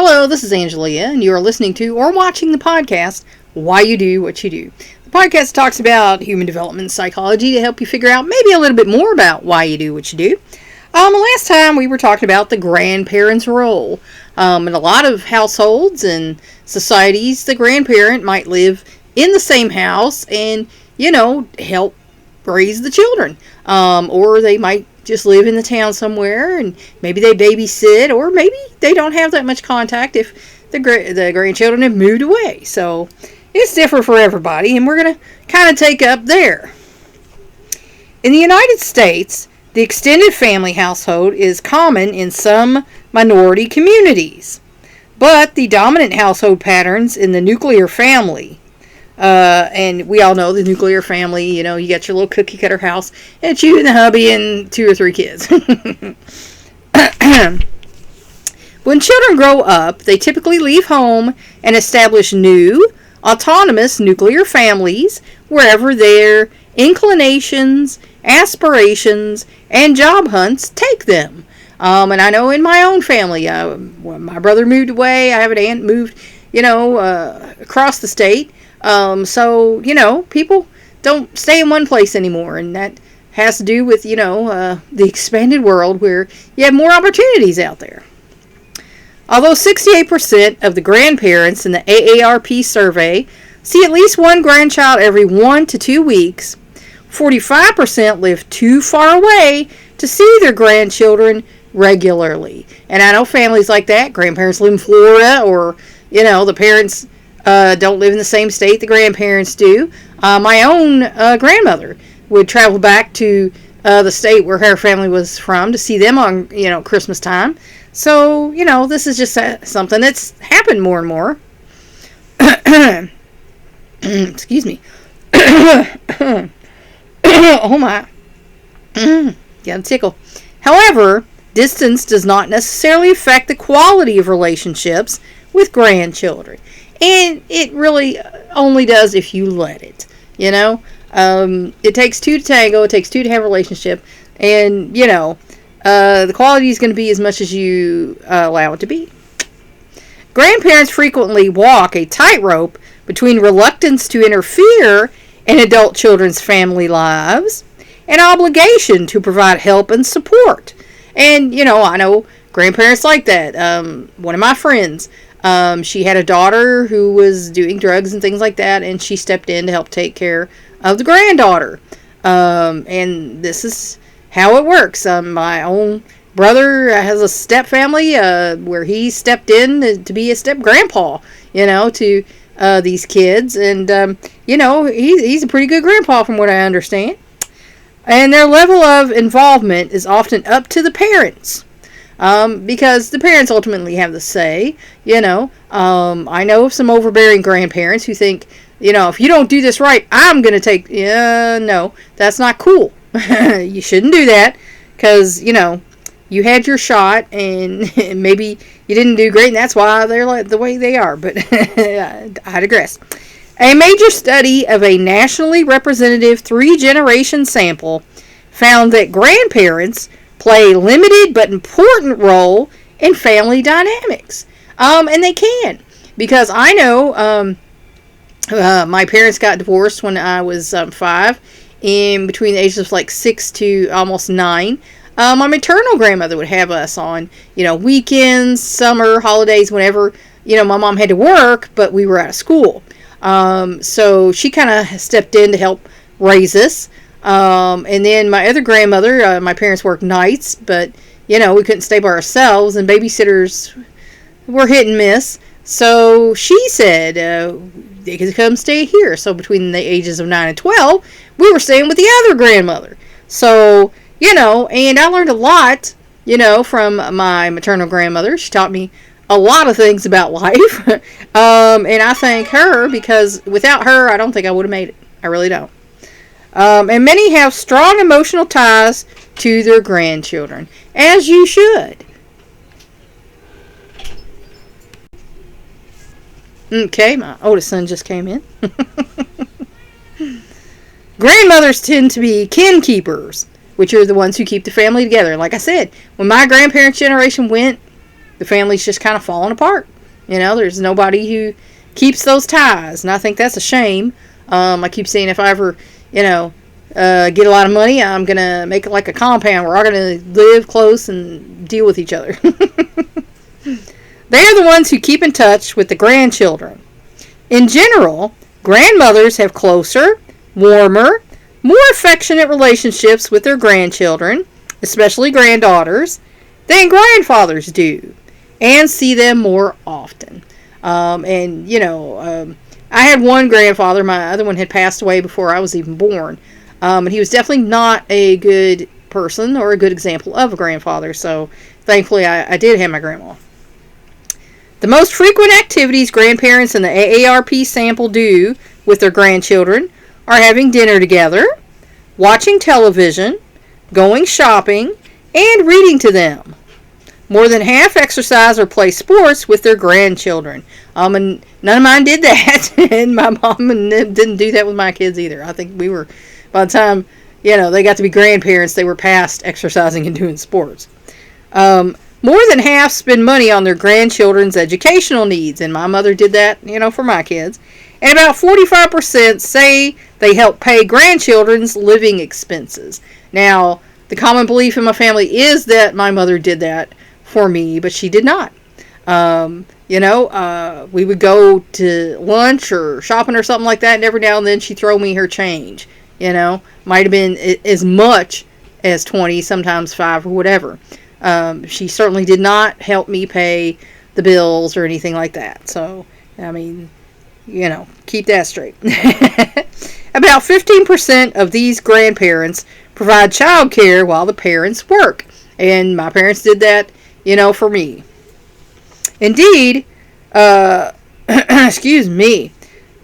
Hello, this is Angelia, and you are listening to or watching the podcast, Why You Do What You Do. The podcast talks about human development and psychology to help you figure out maybe a little bit more about why you do what you do. Last time we were talking about the grandparent's role. In a lot of households and societies, the grandparent might live in the same house and, help raise the children. Or they might just live in the town somewhere and maybe they babysit, or maybe they don't have that much contact if the grandchildren have moved away. So it's different for everybody, and we're going to kind of take up there. In the United States, the extended family household is common in some minority communities, but the dominant household patterns in the nuclear family, and we all know the nuclear family, you got your little cookie cutter house, and it's you and the hubby and 2 or 3 kids. When children grow up, they typically leave home and establish new, autonomous nuclear families wherever their inclinations, aspirations, and job hunts take them. And I know in my own family, when my brother moved away, I have an aunt moved, across the state. So, people don't stay in one place anymore, and that has to do with, the expanded world where you have more opportunities out there. Although 68% of the grandparents in the AARP survey see at least one grandchild every 1 to 2 weeks, 45% live too far away to see their grandchildren regularly. And I know families like that. Grandparents live in Florida, or, the parents don't live in the same state the grandparents do. My own grandmother would travel back to the state where her family was from to see them on, Christmas time. So, this is just something that's happened more and more. Excuse me. Oh my. Got a tickle. However, distance does not necessarily affect the quality of relationships with grandchildren. And it really only does if you let it. It takes 2 to tango. It takes 2 to have a relationship. And, the quality is going to be as much as you allow it to be. Grandparents frequently walk a tightrope between reluctance to interfere in adult children's family lives and obligation to provide help and support. And, I know grandparents like that. One of my friends, she had a daughter who was doing drugs and things like that, and she stepped in to help take care of the granddaughter. And this is how it works. My own brother has a step family where he stepped in to be a step grandpa, to these kids. And, he's a pretty good grandpa from what I understand. And their level of involvement is often up to the parents. Because the parents ultimately have the say, I know of some overbearing grandparents who think, if you don't do this right, I'm going to take, no, that's not cool. You shouldn't do that, because, you had your shot, and maybe you didn't do great, and that's why they're like the way they are, but I digress. A major study of a nationally representative 3-generation sample found that grandparents play a limited but important role in family dynamics. And they can. Because I know my parents got divorced when I was 5. In between the ages of 6 to almost 9. My maternal grandmother would have us on, weekends, summer, holidays, whenever, my mom had to work, but we were out of school. So she kind of stepped in to help raise us. And then my other grandmother, my parents worked nights, but, we couldn't stay by ourselves, and babysitters were hit and miss. So she said they could come stay here. So between the ages of 9 and 12, we were staying with the other grandmother. So, and I learned a lot, from my maternal grandmother. She taught me a lot of things about life. And I thank her, because without her, I don't think I would have made it. I really don't. And many have strong emotional ties to their grandchildren, as you should. Okay, my oldest son just came in. Grandmothers tend to be kin keepers, which are the ones who keep the family together. Like I said, when my grandparents' generation went, the family's just kind of falling apart. There's nobody who keeps those ties, and I think that's a shame. I keep saying if I ever, get a lot of money, I'm going to make it like a compound where we're going to live close and deal with each other. They are the ones who keep in touch with the grandchildren. In general, grandmothers have closer, warmer, more affectionate relationships with their grandchildren, especially granddaughters, than grandfathers do, and see them more often. I had one grandfather. My other one had passed away before I was even born. And he was definitely not a good person or a good example of a grandfather. So thankfully I did have my grandma. The most frequent activities grandparents in the AARP sample do with their grandchildren are having dinner together, watching television, going shopping, and reading to them. More than half exercise or play sports with their grandchildren. And none of mine did that. And my mom didn't do that with my kids either. I think we were, by the time, they got to be grandparents, they were past exercising and doing sports. More than half spend money on their grandchildren's educational needs. And my mother did that, for my kids. And about 45% say they help pay grandchildren's living expenses. Now, the common belief in my family is that my mother did that for me, but she did not. We would go to lunch or shopping or something like that, and every now and then she'd throw me her change. Might have been as much as 20, sometimes 5 or whatever. She certainly did not help me pay the bills or anything like that. So, keep that straight. About 15% of these grandparents provide child care while the parents work. And my parents did that, for me. Indeed, excuse me,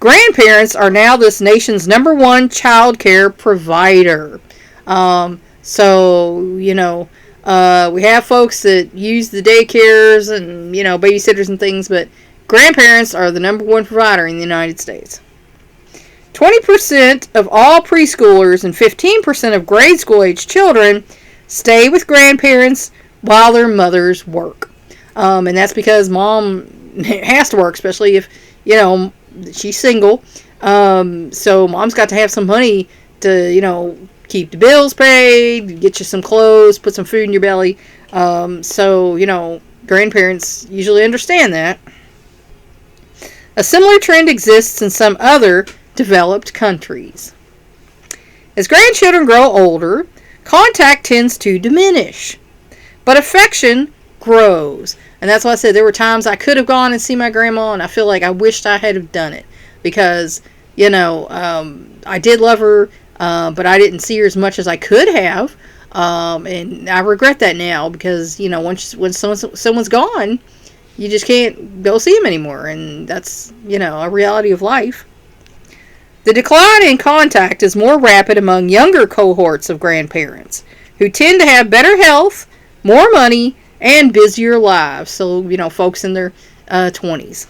grandparents are now this nation's #1 child care provider. We have folks that use the daycares and, babysitters and things, but grandparents are the #1 provider in the United States. 20% of all preschoolers and 15% of grade school age children stay with grandparents while their mothers work. And that's because mom has to work, especially if, she's single. So mom's got to have some money to, keep the bills paid, get you some clothes, put some food in your belly. Grandparents usually understand that. A similar trend exists in some other developed countries. As grandchildren grow older, contact tends to diminish, but affection grows. And that's why I said there were times I could have gone and seen my grandma, and I feel like I wished I had have done it because, I did love her, but I didn't see her as much as I could have. And I regret that now because, when someone's gone, you just can't go see them anymore. And that's, a reality of life. The decline in contact is more rapid among younger cohorts of grandparents who tend to have better health, more money, and busier lives. So, folks in their 20s.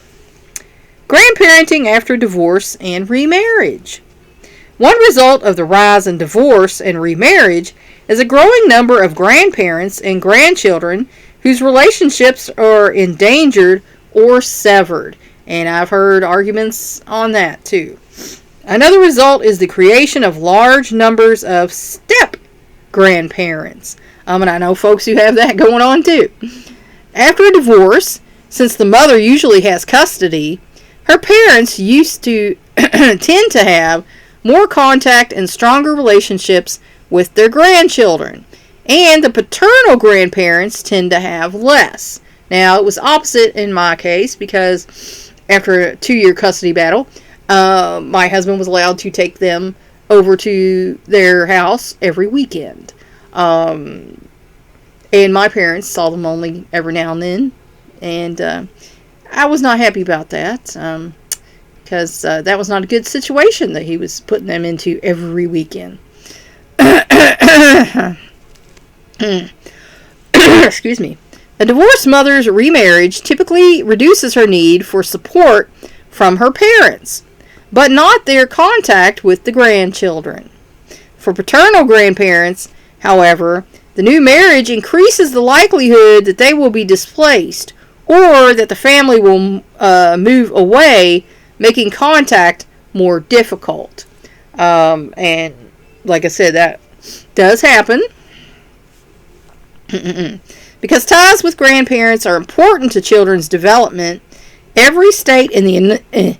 Grandparenting after divorce and remarriage. One result of the rise in divorce and remarriage is a growing number of grandparents and grandchildren whose relationships are endangered or severed. And I've heard arguments on that too. Another result is the creation of large numbers of step grandparents. And I know folks who have that going on too. After a divorce, since the mother usually has custody, her parents used to tend to have more contact and stronger relationships with their grandchildren. And the paternal grandparents tend to have less. Now, it was opposite in my case because after a 2-year custody battle, my husband was allowed to take them over to their house every weekend. And my parents saw them only every now and then. And I was not happy about that. Because that was not a good situation that he was putting them into every weekend. Excuse me. A divorced mother's remarriage typically reduces her need for support from her parents, but not their contact with the grandchildren. For paternal grandparents, however, The new marriage increases the likelihood that they will be displaced or that the family will move away, making contact more difficult. And like I said, that does happen. Because ties with grandparents are important to children's development, every state in the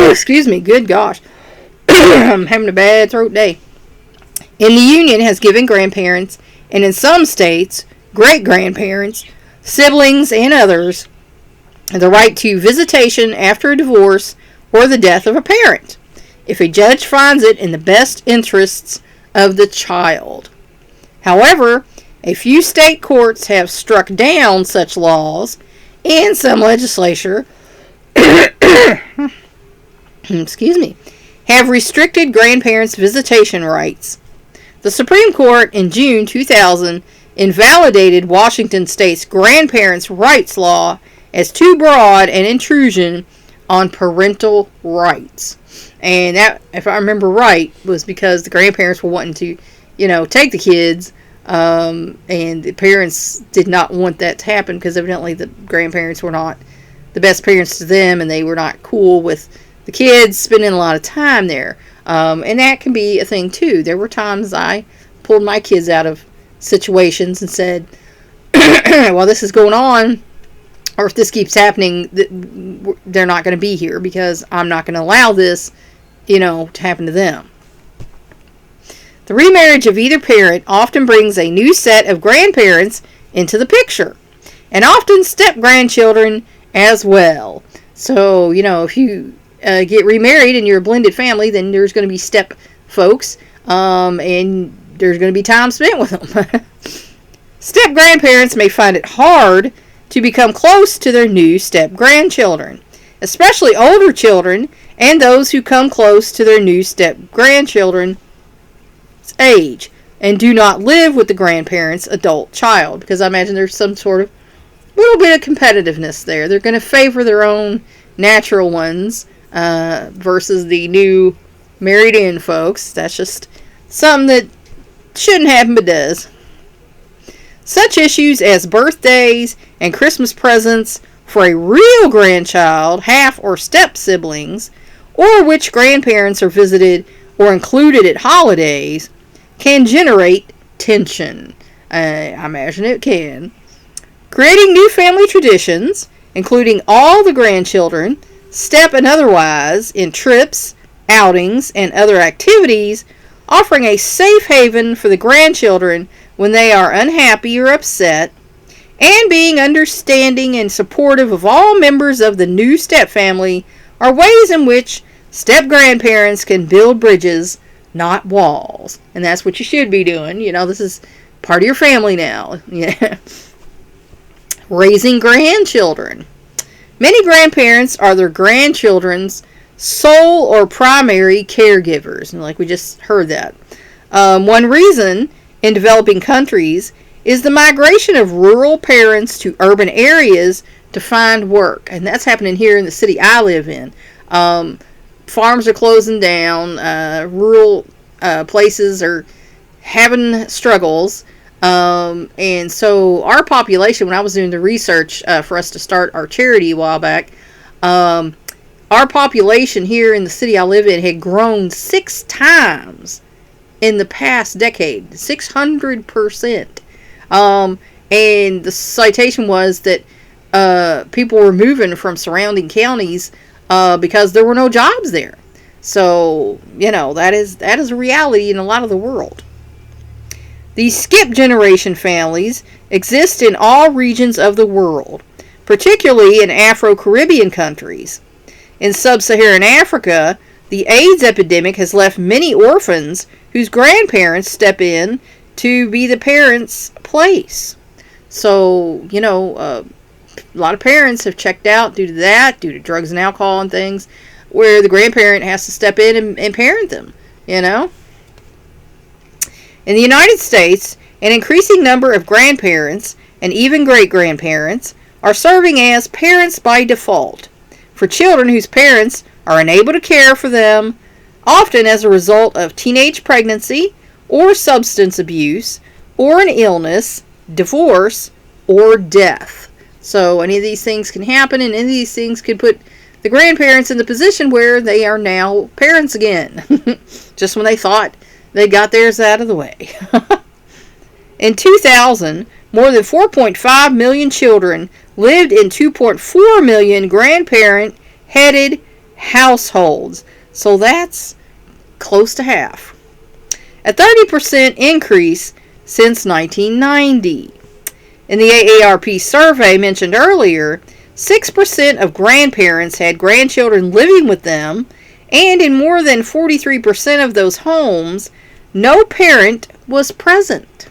excuse me, good gosh, I'm having a bad throat day. In the Union has given grandparents, and in some states, great-grandparents, siblings, and others, the right to visitation after a divorce or the death of a parent, if a judge finds it in the best interests of the child. However, a few state courts have struck down such laws, and some legislature excuse me, have restricted grandparents' visitation rights. The Supreme Court in June 2000 invalidated Washington State's grandparents' rights law as too broad an intrusion on parental rights. And that, if I remember right, was because the grandparents were wanting to, take the kids, and the parents did not want that to happen because evidently the grandparents were not the best parents to them, and they were not cool with the kids spending a lot of time there. And that can be a thing too. There were times I pulled my kids out of situations and said, while this is going on, or if this keeps happening, they're not going to be here because I'm not going to allow this, to happen to them. The remarriage of either parent often brings a new set of grandparents into the picture, and often step-grandchildren as well. So, if you get remarried and you're a blended family, then there's going to be step folks, and there's going to be time spent with them. Step-grandparents may find it hard to become close to their new step-grandchildren, especially older children and those who come close to their new step-grandchildren's age and do not live with the grandparents' adult child, because I imagine there's some sort of little bit of competitiveness there. They're going to favor their own natural ones versus the new married-in folks. That's just something that shouldn't happen but does. Such issues as birthdays and Christmas presents for a real grandchild, half or step siblings, or which grandparents are visited or included at holidays, can generate tension. I imagine it can. Creating new family traditions, including all the grandchildren, step and otherwise, in trips, outings, and other activities, offering a safe haven for the grandchildren when they are unhappy or upset, and being understanding and supportive of all members of the new step family are ways in which step-grandparents can build bridges, not walls. And that's what you should be doing. This is part of your family now. Yeah. Raising grandchildren. Many grandparents are their grandchildren's sole or primary caregivers. And like we just heard that. One reason in developing countries is the migration of rural parents to urban areas to find work. And that's happening here in the city I live in. Farms are closing down. Rural places are having struggles. And so our population, when I was doing the research for us to start our charity a while back, our population here in the city I live in had grown 6 times in the past decade. 600%. And the citation was that people were moving from surrounding counties because there were no jobs there. So, that is a reality in a lot of the world. These skip generation families exist in all regions of the world, particularly in Afro-Caribbean countries. In sub-Saharan Africa, the AIDS epidemic has left many orphans whose grandparents step in to be the parents' place. So, a lot of parents have checked out due to that, due to drugs and alcohol and things, where the grandparent has to step in and parent them, In the United States, an increasing number of grandparents and even great-grandparents are serving as parents by default for children whose parents are unable to care for them, often as a result of teenage pregnancy or substance abuse, or an illness, divorce, or death. So any of these things can happen, and any of these things could put the grandparents in the position where they are now parents again, just when they thought they got theirs out of the way. In 2000, more than 4.5 million children lived in 2.4 million grandparent-headed households. So that's close to half. A 30% increase since 1990. In the AARP survey mentioned earlier, 6% of grandparents had grandchildren living with them, and in more than 43% of those homes, no parent was present.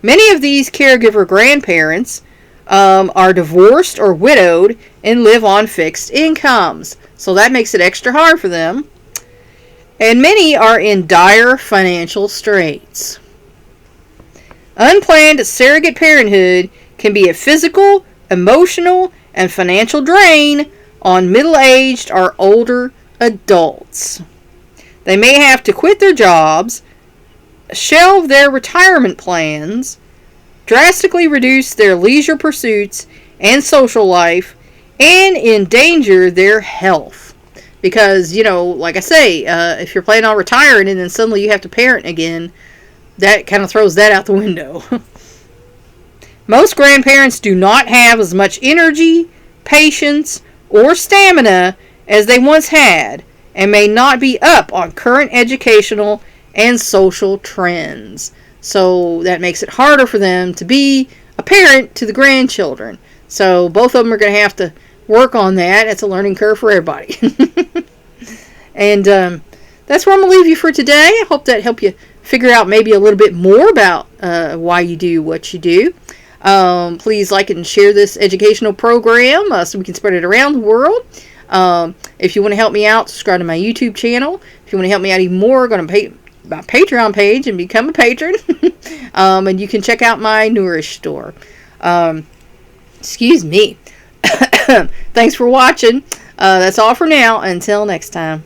Many of these caregiver grandparents are divorced or widowed and live on fixed incomes, so that makes it extra hard for them. And many are in dire financial straits. Unplanned surrogate parenthood can be a physical, emotional, and financial drain on middle-aged or older adults. They may have to quit their jobs, shelve their retirement plans, drastically reduce their leisure pursuits and social life, and endanger their health. Because, like I say, if you're planning on retiring and then suddenly you have to parent again, that kind of throws that out the window. Most grandparents do not have as much energy, patience, or stamina as they once had, and may not be up on current educational and social trends. So that makes it harder for them to be a parent to the grandchildren. So both of them are going to have to work on that. It's a learning curve for everybody. And that's where I'm going to leave you for today. I hope that helped you figure out maybe a little bit more about why you do what you do. Please like and share this educational program so we can spread it around the world. If you want to help me out, subscribe to my YouTube channel. If you want to help me out even more, go to my Patreon page and become a patron. And you can check out my Nourish store. Excuse me. Thanks for watching. That's all for now. Until next time.